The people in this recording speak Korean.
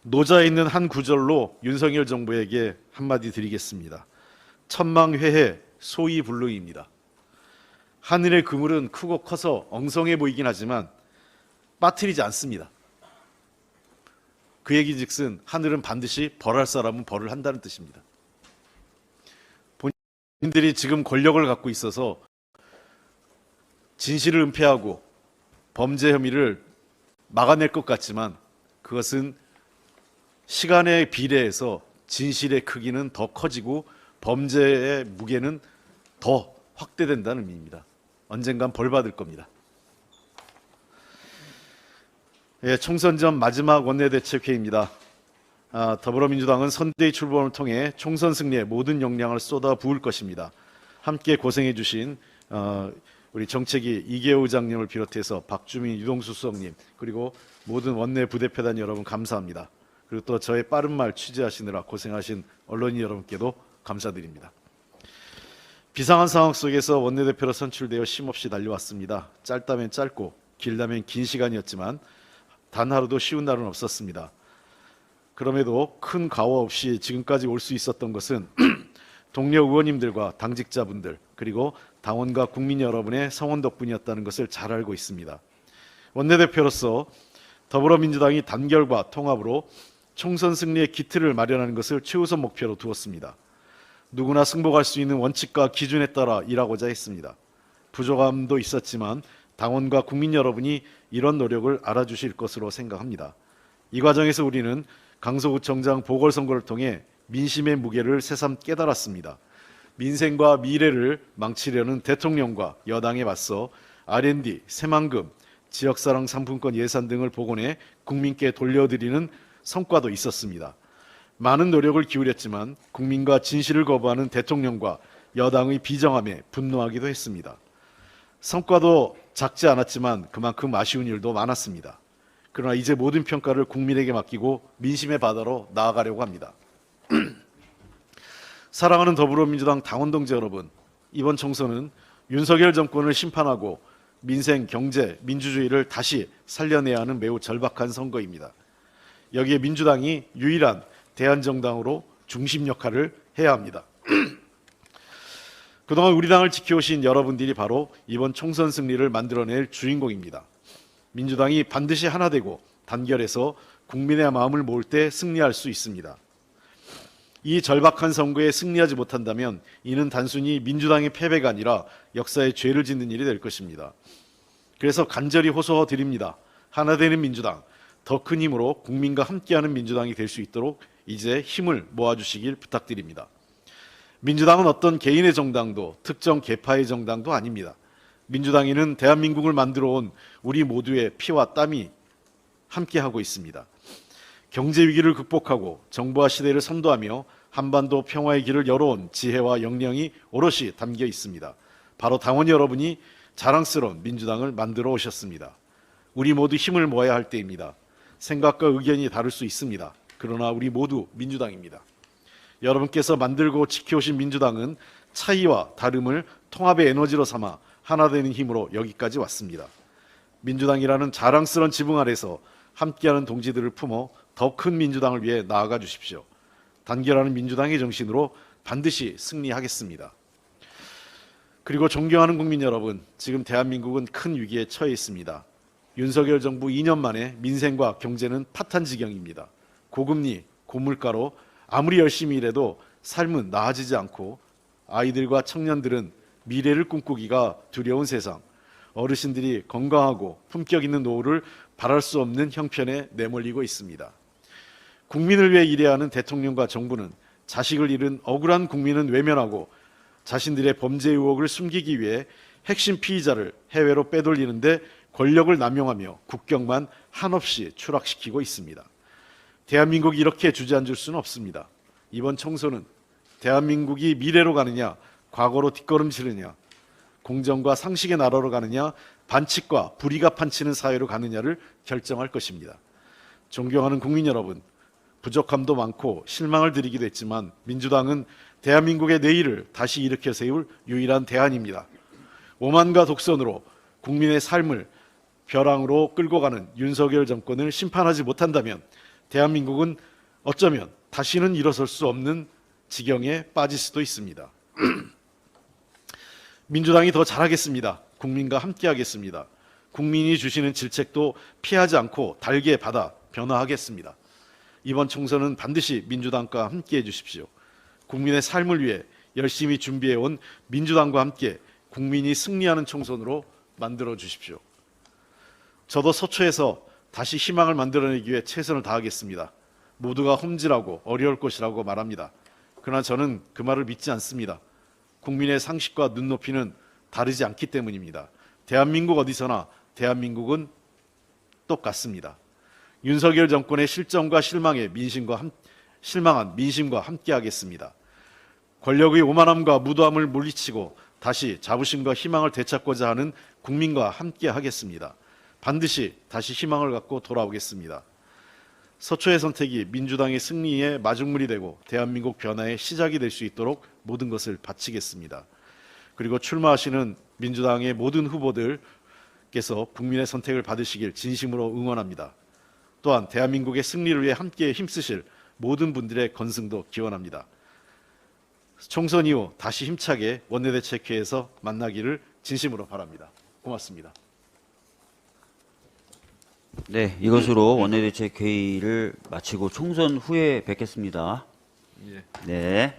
노자에 있는 한 구절로 윤석열 정부에게 한마디 드리겠습니다. 천망회해 소이불능입니다. 하늘의 그물은 크고 커서 엉성해 보이긴 하지만 빠뜨리지 않습니다. 그 얘기즉슨 하늘은 반드시 벌할 사람은 벌을 한다는 뜻입니다. 본인들이 지금 권력을 갖고 있어서 진실을 은폐하고 범죄 혐의를 막아낼 것 같지만 그것은 시간에 비례해서 진실의 크기는 더 커지고 범죄의 무게는 더 확대된다는 의미입니다. 언젠간 벌 받을 겁니다. 총선 전 마지막 원내대책회의입니다. 더불어민주당은 선대위 출범을 통해 총선 승리에 모든 역량을 쏟아 부을 것입니다. 함께 고생해 주신 우리 정책위 이계호 의장님을 비롯해서 박주민 유동수 수석님 그리고 모든 원내 부대표단 여러분 감사합니다. 그리고 또 저의 빠른 말 취재하시느라 고생하신 언론인 여러분께도 감사드립니다. 비상한 상황 속에서 원내대표로 선출되어 쉼없이 달려왔습니다. 짧다면 짧고 길다면 긴 시간이었지만 단 하루도 쉬운 날은 없었습니다. 그럼에도 큰 과오 없이 지금까지 올 수 있었던 것은 동료 의원님들과 당직자분들 그리고 당원과 국민 여러분의 성원 덕분이었다는 것을 잘 알고 있습니다. 원내대표로서 더불어민주당이 단결과 통합으로 총선 승리의 기틀을 마련하는 것을 최우선 목표로 두었습니다. 누구나 승복할 수 있는 원칙과 기준에 따라 일하고자 했습니다. 부족함도 있었지만 당원과 국민 여러분이 이런 노력을 알아주실 것으로 생각합니다. 이 과정에서 우리는 강서구청장 보궐선거를 통해 민심의 무게를 새삼 깨달았습니다. 민생과 미래를 망치려는 대통령과 여당에 맞서 R&D, 새만금, 지역사랑 상품권 예산 등을 복원해 국민께 돌려드리는 성과도 있었습니다. 많은 노력을 기울였지만 국민과 진실을 거부하는 대통령과 여당의 비정함에 분노하기도 했습니다. 성과도 작지 않았지만 그만큼 아쉬운 일도 많았습니다. 그러나 이제 모든 평가를 국민에게 맡기고 민심의 바다로 나아가려고 합니다. 사랑하는 더불어민주당 당원 동지 여러분, 이번 총선은 윤석열 정권을 심판하고 민생, 경제, 민주주의를 다시 살려내야 하는 매우 절박한 선거입니다. 여기에 민주당이 유일한 대안정당으로 중심 역할을 해야 합니다. 그동안 우리 당을 지켜오신 여러분들이 바로 이번 총선 승리를 만들어낼 주인공입니다. 민주당이 반드시 하나 되고 단결해서 국민의 마음을 모을 때 승리할 수 있습니다. 이 절박한 선거에 승리하지 못한다면 이는 단순히 민주당의 패배가 아니라 역사에 죄를 짓는 일이 될 것입니다. 그래서 간절히 호소드립니다. 하나 되는 민주당, 더 큰 힘으로 국민과 함께하는 민주당이 될 수 있도록 이제 힘을 모아주시길 부탁드립니다. 민주당은 어떤 개인의 정당도 특정 계파의 정당도 아닙니다. 민주당에는 대한민국을 만들어 온 우리 모두의 피와 땀이 함께하고 있습니다. 경제 위기를 극복하고 정부와 시대를 선도하며 한반도 평화의 길을 열어온 지혜와 역량이 오롯이 담겨 있습니다. 바로 당원 여러분이 자랑스러운 민주당을 만들어 오셨습니다. 우리 모두 힘을 모아야 할 때입니다. 생각과 의견이 다를 수 있습니다. 그러나 우리 모두 민주당입니다. 여러분께서 만들고 지켜오신 민주당은 차이와 다름을 통합의 에너지로 삼아 하나 되는 힘으로 여기까지 왔습니다. 민주당이라는 자랑스러운 지붕 아래서 함께하는 동지들을 품어 더 큰 민주당을 위해 나아가 주십시오. 단결하는 민주당의 정신으로 반드시 승리하겠습니다. 그리고 존경하는 국민 여러분, 지금 대한민국은 큰 위기에 처해 있습니다. 윤석열 정부 2년 만에 민생과 경제는 파탄 지경입니다. 고금리, 고물가로 아무리 열심히 일해도 삶은 나아지지 않고 아이들과 청년들은 미래를 꿈꾸기가 두려운 세상, 어르신들이 건강하고 품격 있는 노후를 바랄 수 없는 형편에 내몰리고 있습니다. 국민을 위해 일해야 하는 대통령과 정부는 자식을 잃은 억울한 국민은 외면하고 자신들의 범죄 의혹을 숨기기 위해 핵심 피의자를 해외로 빼돌리는데 권력을 남용하며 국격만 한없이 추락시키고 있습니다. 대한민국이 이렇게 주저앉을 수는 없습니다. 이번 총선은 대한민국이 미래로 가느냐, 과거로 뒷걸음치느냐, 공정과 상식의 나라로 가느냐, 반칙과 불의가 판치는 사회로 가느냐를 결정할 것입니다. 존경하는 국민 여러분, 부족함도 많고 실망을 드리기도 했지만 민주당은 대한민국의 내일을 다시 일으켜 세울 유일한 대안입니다. 오만과 독선으로 국민의 삶을 벼랑으로 끌고 가는 윤석열 정권을 심판하지 못한다면 대한민국은 어쩌면 다시는 일어설 수 없는 지경에 빠질 수도 있습니다. 민주당이 더 잘하겠습니다. 국민과 함께하겠습니다. 국민이 주시는 질책도 피하지 않고 달게 받아 변화하겠습니다. 이번 총선은 반드시 민주당과 함께해 주십시오. 국민의 삶을 위해 열심히 준비해온 민주당과 함께 국민이 승리하는 총선으로 만들어 주십시오. 저도 서초에서 다시 희망을 만들어내기 위해 최선을 다하겠습니다. 모두가 험질하고 어려울 것이라고 말합니다. 그러나 저는 그 말을 믿지 않습니다. 국민의 상식과 눈높이는 다르지 않기 때문입니다. 대한민국 어디서나 대한민국은 똑같습니다. 윤석열 정권의 실정과 실망한 민심과 함께하겠습니다. 권력의 오만함과 무도함을 물리치고 다시 자부심과 희망을 되찾고자 하는 국민과 함께하겠습니다. 반드시 다시 희망을 갖고 돌아오겠습니다. 서초의 선택이 민주당의 승리의 마중물이 되고 대한민국 변화의 시작이 될 수 있도록 모든 것을 바치겠습니다. 그리고 출마하시는 민주당의 모든 후보들께서 국민의 선택을 받으시길 진심으로 응원합니다. 또한 대한민국의 승리를 위해 함께 힘쓰실 모든 분들의 건승도 기원합니다. 총선 이후 다시 힘차게 원내대책회에서 만나기를 진심으로 바랍니다. 고맙습니다. 네, 이것으로 원내대책 회의를 마치고 총선 후에 뵙겠습니다. 예. 네.